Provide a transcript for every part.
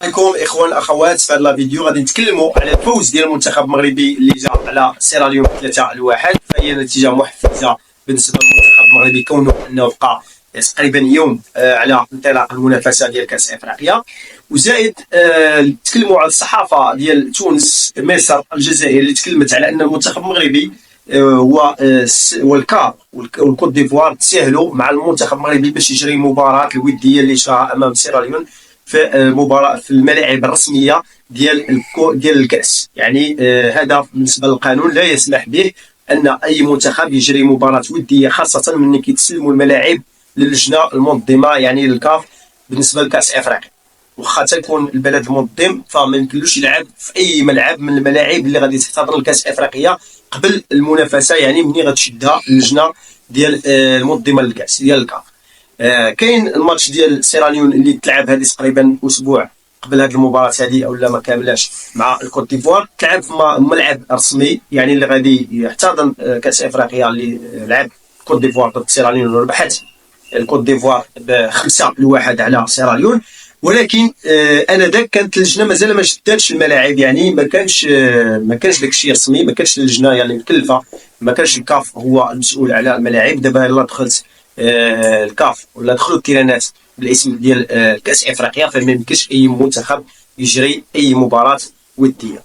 عليكم اخوان اخوات. في هذا الفيديو غادي نتكلموا على الفوز ديال المنتخب المغربي اللي جا على سيراليون 3-1. فهي نتيجه محفزه بالنسبه للمنتخب المغربي كونه انه بقى تقريبا يوم على انطلاق المنافسه ديال كاس افريقيا. وزائد نتكلموا على الصحافه ديال تونس مصر الجزائر اللي تكلمت على ان المنتخب المغربي والكار والكوت ديفوار تساهلوا مع المنتخب المغربي باش يجري المباراه الوديه اللي جراها امام سيراليون في مباراه في الملاعب الرسميه ديال الكاس. يعني هذا بالنسبه للقانون لا يسمح به ان اي منتخب يجري مباراه وديه، خاصه من كيتسلموا الملاعب للجنه المنظمه يعني للكاف بالنسبه لكاس افريقيا. واخا تكون البلد المنظم فما يمكنلوش يلعب في اي ملعب من الملاعب اللي غادي تحتضن الكاس افريقيا قبل المنافسه، يعني ملي غتشدها اللجنه ديال المنظمه للكاس ديال الكاف. كاين الماتش ديال سيراليون اللي تلعب هذه تقريبا اسبوع قبل هذه المباراه هذه اولا ما كاملاش مع الكوت ديفوار، تلعب في ملعب رسمي يعني اللي غادي يحتضن كاس افريقيا اللي لعب الكوت ديفوار ضد سيراليون وربحت الكوت ديفوار ب5-1 على سيراليون. ولكن انذاك كانت اللجنه مازال ما شداتش الملاعب، يعني ما كانش داك الشيء رسمي، ما كانش اللجنه يعني مكلفه، ما كانش الكاف هو المسؤول على الملاعب. دابا يلاه دخلت الكاف ولا دخلوا التيرانات بالاسم ديال كاس افريقيا، فما يمكنش اي منتخب يجري اي مباراه وديه.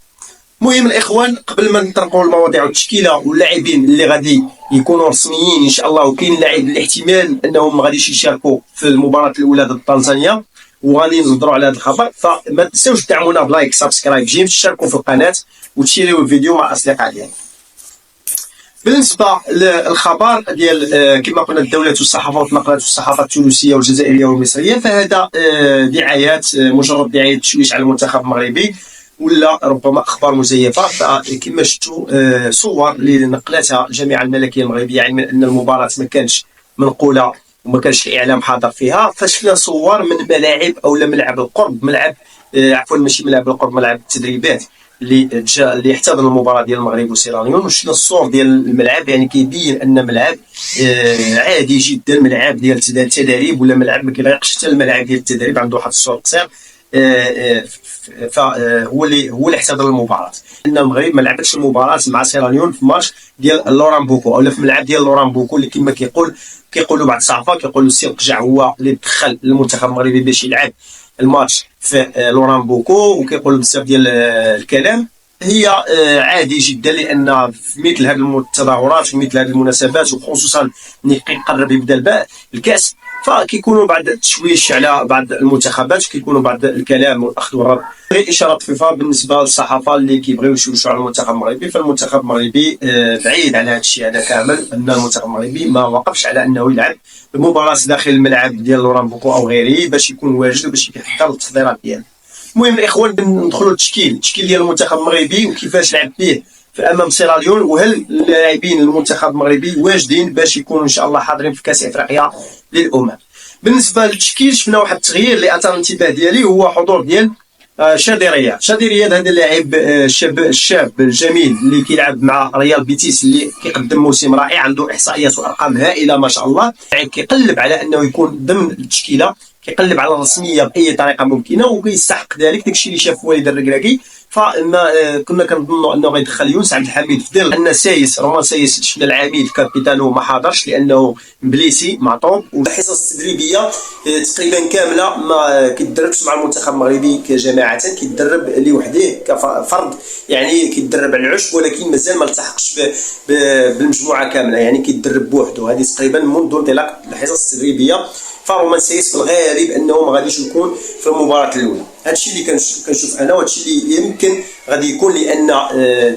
المهم الاخوان قبل ما نطرقوا المواضيع والتشكيله واللاعبين اللي غادي يكونوا رسميين ان شاء الله، وكاين لاعب الاحتمال انهم ما غاديش يشاركوا في المباراه الاولى ضد تنزانيا وغادي نهضروا على هذا الخبر، فما تنساوش تدعمونا بلايك سبسكرايب جيم، تشاركوا في القناه وتشيريو الفيديو مع الاصدقاء ديالكم. بالنسبه للخبر ديال كما قلنا الدوله والصحافه وتنقلات الصحافه التونسيه والجزائريه والمصريه، فهذا دعايات، مجرد دعايه تشويش على المنتخب المغربي ولا ربما اخبار مزيفه. فكما شفتوا صور اللي نقلتها الجامعه الملكيه المغربيه، يعني من ان المباراه ما كانش منقوله وما كانش الاعلام حاضر فيها، فشفنا صور من ملاعب او ملعب القرب، ملعب عفوا ماشي ملعب القرب، ملعب التدريبات اللي احتضن المباراه ديال المغرب وسيراليون. وشفنا الصور ديال الملعب، يعني كيبين ان ملعب عادي جدا، ملعب ديال التدريب ولا ملعب ما كيليقش حتى الملاعب ديال التدريب، عنده واحد الصور قصير. فهو اللي احتضن المباراه. ان المغرب ما لعبتش المباراه مع سيراليون في ماتش ديال لوران بوكو او في الملعب ديال لوران بوكو اللي كما كيقولوا بعض الصحافه، كيقولوا السي القجع هو اللي دخل المنتخب المغربي باش يلعب الماتش في لوران بوكو، وكيقولوا بزاف ديال الكلام. هي عادي جدا، لان في مثل هذه التظاهرات ومثل هذه المناسبات وخصوصا ملي كيقرب يبدا الكاس، فكيكونوا بعض التشويش على بعض المنتخبات، كيكونوا بعض الكلام والاخذ والرد. غير اشاره طفيفه بالنسبه للصحافه اللي كيبغيو يشوشوا على المنتخب المغربي، فالمنتخب المغربي بعيد على هذا الشيء هذا كامل. ان المنتخب المغربي ما وقفش على انه يلعب المباراه داخل الملعب ديال لوران بوكو او غيره باش يكون واجد وباش يحضر التحضيرات ديالو. المهم الاخوان ندخلوا للتشكيل ديال المنتخب المغربي وكيفاش لعب فيه في امام سيراليون، وهل اللاعبين المنتخب المغربي واجدين باش يكونوا ان شاء الله حاضرين في كاس افريقيا للامم. بالنسبه للتشكيل شفنا واحد التغيير اللي اثار الانتباه ديالي، هو حضور ديال شادي رياض. هذا اللاعب الشاب الجميل اللي كيلعب مع ريال بيتيس، اللي كيقدم موسم رائع، عنده احصائيات وارقام هائله ما شاء الله. يعني كيقلب على انه يكون ضمن التشكيله، كيقلب على الرسميه باي طريقه ممكنه، وكيستحق ذلك داكشي اللي شاف والد الركراكي. فما كنا كنظنوا انه غيدخل يونس عبد الحميد في ظل ان رومان سايس شفنا العميد كابيتانو ما حاضرش لانه مبليسي معطوب، والحصص التدريبيه تقريبا كامله ما كيتدربش مع المنتخب المغربي كجماعه، كيتدرب لوحده كفرد، يعني كيتدرب على العشب، ولكن مازال ما التحقش بالمجموعه كامله، يعني كيتدرب بوحده. هذه تقريبا منذ انطلاق الحصص التدريبيه. فرومان سايس في الغالب انه ما غاديش يكون في المباراه الاولى. هادشي اللي كنشوف انا، وهادشي اللي يمكن غادي يكون، لان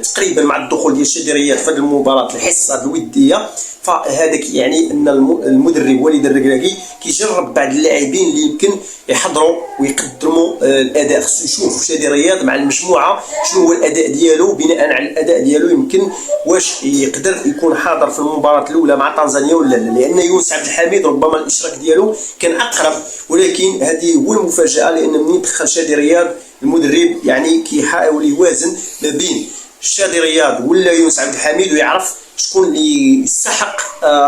تقريبا مع الدخول ديال شادي رياض في هذه المباراه الحصه الوديه، فهذاك يعني ان المدرب وليد الركراكي كيجرب بعض اللاعبين اللي يمكن يحضروا ويقدموا الاداء. خصو يشوف شادي رياض مع المجموعه شنو هو الاداء ديالو، بناء على الاداء ديالو يمكن واش يقدر يكون حاضر في المباراه الاولى مع تنزانيا ولا لا. لان يونس عبد الحميد ربما الاشراك ديالو كان اقرب، ولكن هذه هو المفاجاه، لان منين دخل شادي رياض المدرب يعني كيحاول يوازن ما بين شادي رياض ولا يونس عبد الحميد، ويعرف شكون اللي يستحق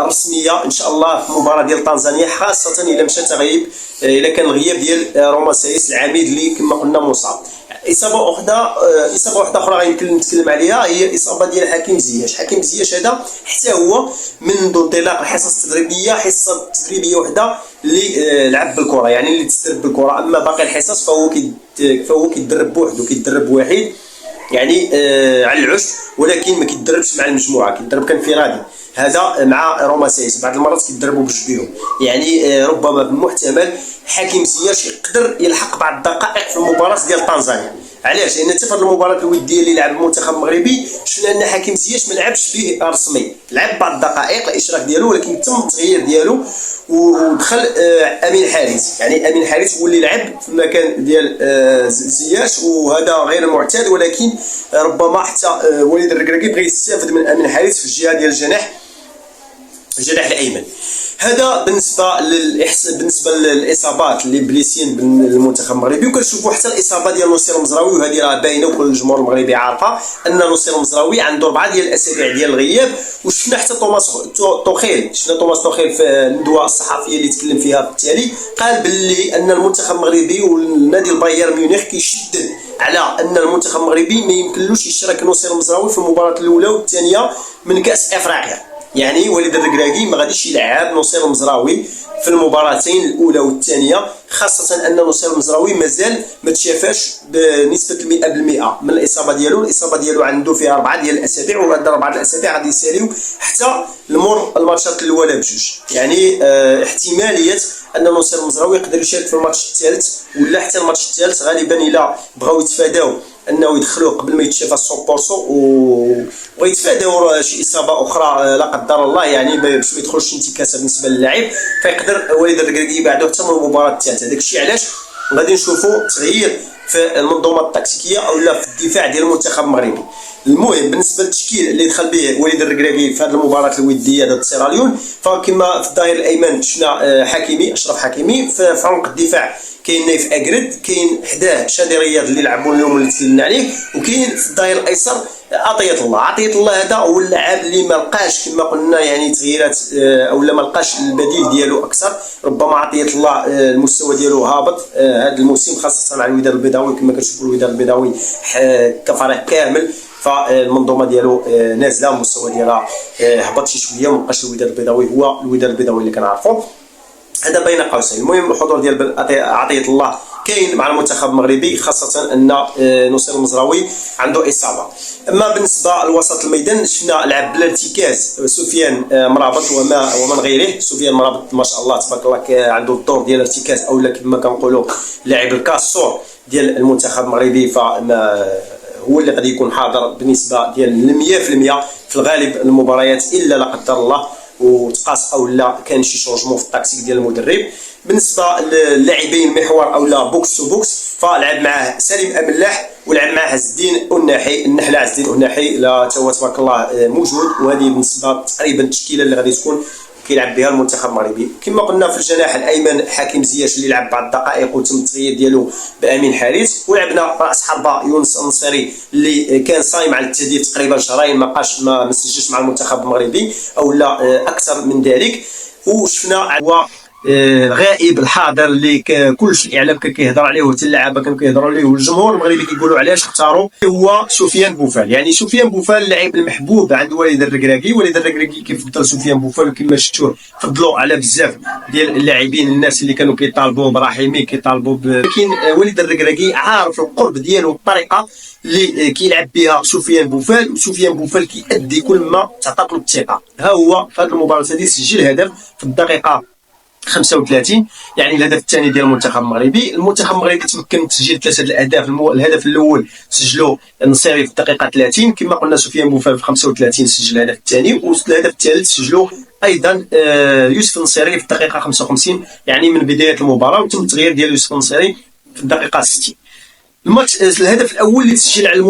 رسميه ان شاء الله في المباراه ديال تنزانيا، خاصه الا مشى تغيب، الا كان الغياب ديال رومان سايس العميد اللي كما قلنا مصاب. اصابه واحده اخرى غيمكن نتكلم عليها هي الاصابه ديال حكيم زياش. حكيم زياش هذا حتى هو منذ انطلاق الحصص التدريبيه حصه تدريبيه واحده اللي لعب بالكره، يعني اللي تدرب بالكره، اما باقي الحصص فهو كيدرب بوحدو، كيدرب وحيد يعني على العشب، ولكن ما كيدربش مع المجموعه، كيدرب كانفرادي. هذا مع روما سايس بعض المرات كيدربوا بجوجهم، يعني ربما بالمحتمل حكيم زياش يقدر يلحق بعض الدقائق في المباراه ديال تنزانيا. علاش؟ لان حتى في المباراه الوديه اللي لعب المنتخب المغربي شفنا ان حكيم زياش ما لعبش به رسمي، لعب بعض الدقائق الاشراك ديالو، ولكن تم التغيير ديالو ودخل امين حارس. يعني امين حارس هو اللي لعب في المكان ديال زياش، وهذا غير معتاد، ولكن ربما حتى وليد الركراكي بغى يستافد من امين حارس في الجهه ديال الجناح الايمن. هذا بالنسبه للاصابات اللي بليسين بالمنتخب المغربي. وكنشوفوا حتى الاصابه ديال نصير المزراوي، وهذه راه باينه وكل الجمهور المغربي عارفه ان نصير المزراوي عنده 4 ديال الاسابيع ديال الغياب. وشفنا حتى توماس توخيل في الندوه الصحفيه اللي تكلم فيها بالتالي قال باللي ان المنتخب المغربي والنادي البايرن ميونخ كيشدد على ان المنتخب المغربي ما يمكنلوش يشارك نصير المزراوي في المباراه الاولى والثانيه من كاس افريقيا. يعني وليد الركراكي ما غاديش يلعب نصير المزراوي في المباراتين الاولى والثانيه، خاصه ان نصير المزراوي مازال ما تشافاش بنسبه 100% من الاصابه ديالو. الاصابه ديالو عنده فيها 4 ديال الاسابيع، وهاد 4 الاسابيع غادي يساليو حتى المور الماتشات الاولى بجوج. يعني احتماليه ان نصير المزراوي يقدر يشارك في الماتش الثالث ولا حتى الماتش الثالث، غالبا الا بغاو يتفاداو انه يدخلوه قبل ما يتشافى 100% ويتفاداو شي اصابه اخرى لا قدر الله، يعني باش ما يدخلش انتكاسه بالنسبه للاعب، فيقدر وليد الركراكي يبعدو حتى من المباراه الثالثه. داك الشيء علاش غادي نشوفوا تغيير في المنظومه التكتيكيه اولا في الدفاع ديال المنتخب المغربي. المهم بالنسبه للتشكيل اللي دخل به وليد الركراكي في هذه المباراه الوديه ضد سيراليون، فكما في الظهير الايمن شفنا حكيمي، اشرف حكيمي. في عمق الدفاع كاين نايف اكرد، كاين حداه شادي رياض اللي لعبوا اليوم اللي تكلمنا عليه، وكاين في الظهير الايسر عطيه الله. هذا هو اللاعب اللي ما لقاش كما قلنا يعني تغييرات اولا ما لقاش البديل ديالو اكثر. ربما عطيه الله المستوى ديالو هابط هذا الموسم، خاصه مع الوداد البيضاوي. كما كنشوفوا الوداد البيضاوي كفريق كامل فالمنظومه ديالو نازله، المستوى ديالها هبط شي شويه، مابقاش الوداد البيضاوي هو الوداد البيضاوي اللي كنعرفوا. هذا بين قوسين. المهم الحضور ديال عطيه الله كاين مع المنتخب المغربي، خاصه ان نصير المزراوي عنده اصابه. اما بالنسبه لوسط الميدان شفنا لعب بالارتكاز سفيان مرابط ومن غيره. سفيان مرابط ما شاء الله تبارك الله عنده الدور ديال الارتكاز اولا كما كنقولوا لاعب الكاسور ديال المنتخب المغربي، هو اللي غادي يكون حاضر بنسبه ديال 100% في الغالب المباريات، الا لا قدر الله وتقاس او لا كان شي شونجمون في التكتيك ديال المدرب. بالنسبه للاعبين المحور او لا بوكس تو بوكس، فلعب معاه سليم املاح ولعب معاه عز الدين النحله. عز الدين النحي لا هو تبارك الله موجود، وهذه بالنسبه تقريبا التشكيله اللي غادي تكون كيلعب بها المنتخب المغربي. كما قلنا في الجناح الايمن حكيم زياش اللي لعب بعض الدقائق وتم التغيير ديالو بامين حارس، ولعبنا راس حربه يونس النصيري اللي كان صايم على التهديف تقريبا شهرين، ما سجلش مع المنتخب المغربي او لا اكثر من ذلك. وشفنا هو غائب الحاضر اللي كلش الاعلام كان كيهضر عليه وحتى اللعابه كانوا كيهضروا عليه والجمهور المغربي كيقولوا علاش اختاروا، هو سفيان بوفال. يعني سفيان بوفال اللاعب المحبوب عند وليد الركراكي. وليد الركراكي كيفضل سفيان بوفال، وكما شفتوا فضلوا على بزاف ديال اللاعبين، الناس اللي كانوا كيطالبوا برحيمي كيطالبوا لكن وليد الركراكي عارف القرب ديالو والطريقه اللي كيلعب بها سفيان بوفال، وسفيان بوفال كيأدي كل ما تعطات له الثقه. ها هو في هذه المباراه هذه سجل هدف في الدقيقه 35، يعني الهدف الثاني ديال المنتخب المغربي. المنتخب المغربي تمكن من تسجيل 3 الاهداف. الهدف الاول سجلو النصيري في الدقيقه 30، كما قلنا سفيان بوفال في 35 سجل الهدف الثاني، والهدف الثالث سجلو ايضا يوسف النصيري في الدقيقه 55، يعني من بدايه المباراه، وتم التغيير ديال يوسف النصيري في الدقيقه 60. الماتش الهدف الاول اللي تسجل على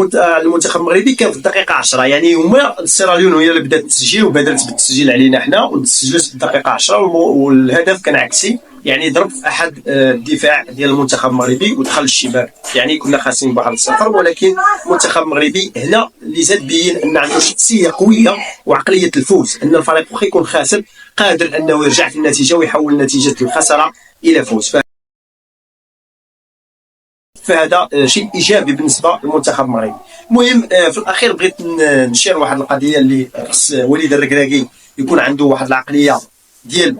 المنتخب المغربي كان في الدقيقه 10. يعني هما سيراليون هي اللي بدات التسجيل وبادرت بالتسجيل علينا حنا، وتسجلت في الدقيقه 10 والهدف كان عكسي. يعني ضرب في احد الدفاع ديال المنتخب المغربي ودخل الشباك. يعني كنا خاسرين بواحد الصفر، ولكن المنتخب المغربي هنا اللي زاد بين ان عنده شخصيه قويه وعقليه الفوز، ان الفريق واخا يكون خاسر قادر انه يرجع في النتيجه ويحول نتيجه الخساره الى فوز. فهذا شيء ايجابي بالنسبه للمنتخب المغربي. المهم في الاخير بغيت نشير واحد القضيه اللي خص وليد الركراكي يكون عنده واحد العقليه ديال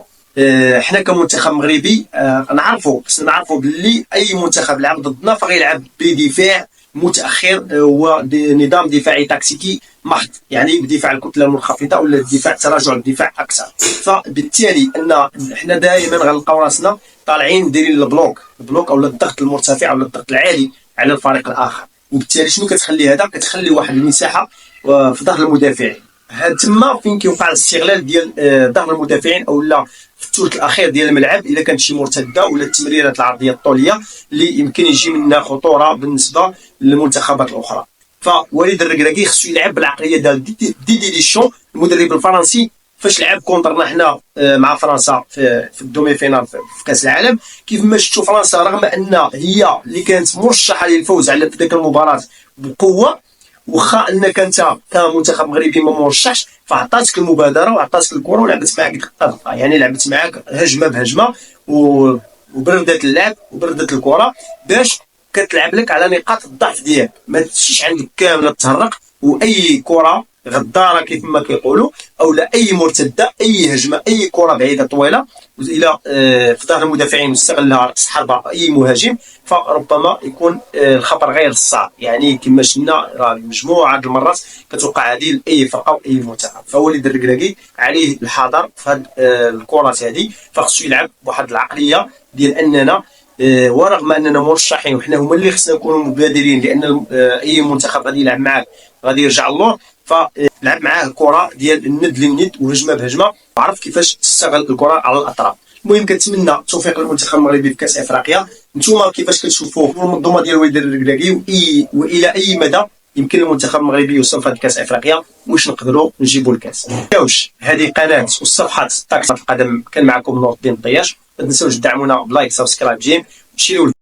حنا كمنتخب مغربي خصنا نعرفوا باللي اي منتخب لعب ضدنا فغيلعب بدفاع متاخر ونظام دفاعي تكتيكي محض، يعني بدفاع الكتله المنخفضه ولا الدفاع تراجع الدفاع اكثر. فبالتالي ان حنا دائما غنلقاو راسنا طالعين دايرين البلوك او الضغط المرتفع او الضغط العالي على الفريق الاخر. وبالتالي شنو كتخلي هذا؟ كتخلي واحد المساحه في ظهر المدافعين. تما فين كيوقع الاستغلال ديال ظهر المدافعين او لا في الثلث الاخير ديال الملعب، الا كانت شي مرتده ولا التمريرات العرضيه الطوليه اللي يمكن يجي منها خطوره بالنسبه للمنتخبات الاخرى. فوليد الركراكي خصو يلعب بالعقليه ديال ديدي ديشون المدرب الفرنسي. فاش لعب كونترنا حنا مع فرنسا في الدومي فينال في كاس العالم، كيف ما شفتوا فرنسا رغم ان هي اللي كانت مرشحه للفوز على ذيك المباراه بقوه، واخا انك انت كمنتخب مغربي ما مرشحش، فعطاتك المبادره وعطاتك الكره ولعبت معك دقه، يعني لعبت معك هجمه بهجمه وبردت اللعب وبردت الكره باش كتلعب لك على نقاط الضعف ديالك، ما تمشيش عندك كامله تهرق. واي كره غداره كيف ما كيقولوا او لا اي مرتده اي هجمه اي كره بعيده طويله الى في ظهر المدافعين مستغلها راس حربه اي مهاجم، فربما يكون الخطر غير صعب. يعني كما شفنا راه مجموعه المرات كتوقع هذه لاي فرقه واي منتخب. فوليد الركراكي عليه الحذر في هذه الكرات هذه، فخصو يلعب بواحد العقليه ديال اننا ورغم اننا مرشحين وحنا هما اللي خصنا نكونوا مبادرين، لان اي منتخب غادي يلعب معاك غادي يرجع اللور، فلعب معاه الكره ديال الند للند وهجمه بهجمه وعرف كيفاش تستغل الكره على الاطراف. المهم كنتمنى التوفيق للمنتخب المغربي في كاس افريقيا. نتوما كيفاش كتشوفوا المنظومه ديال وليد الركراكي والى اي مدى يمكن المنتخب المغربي يوصل في كاس افريقيا واش نقدروا نجيبوا الكاس؟ هذه قناه وصفحه طاكس القدم، كان معكم نور الدين الطياش. ما تنساوش تدعمونا بلايك سبسكرايب جيم وتشيروا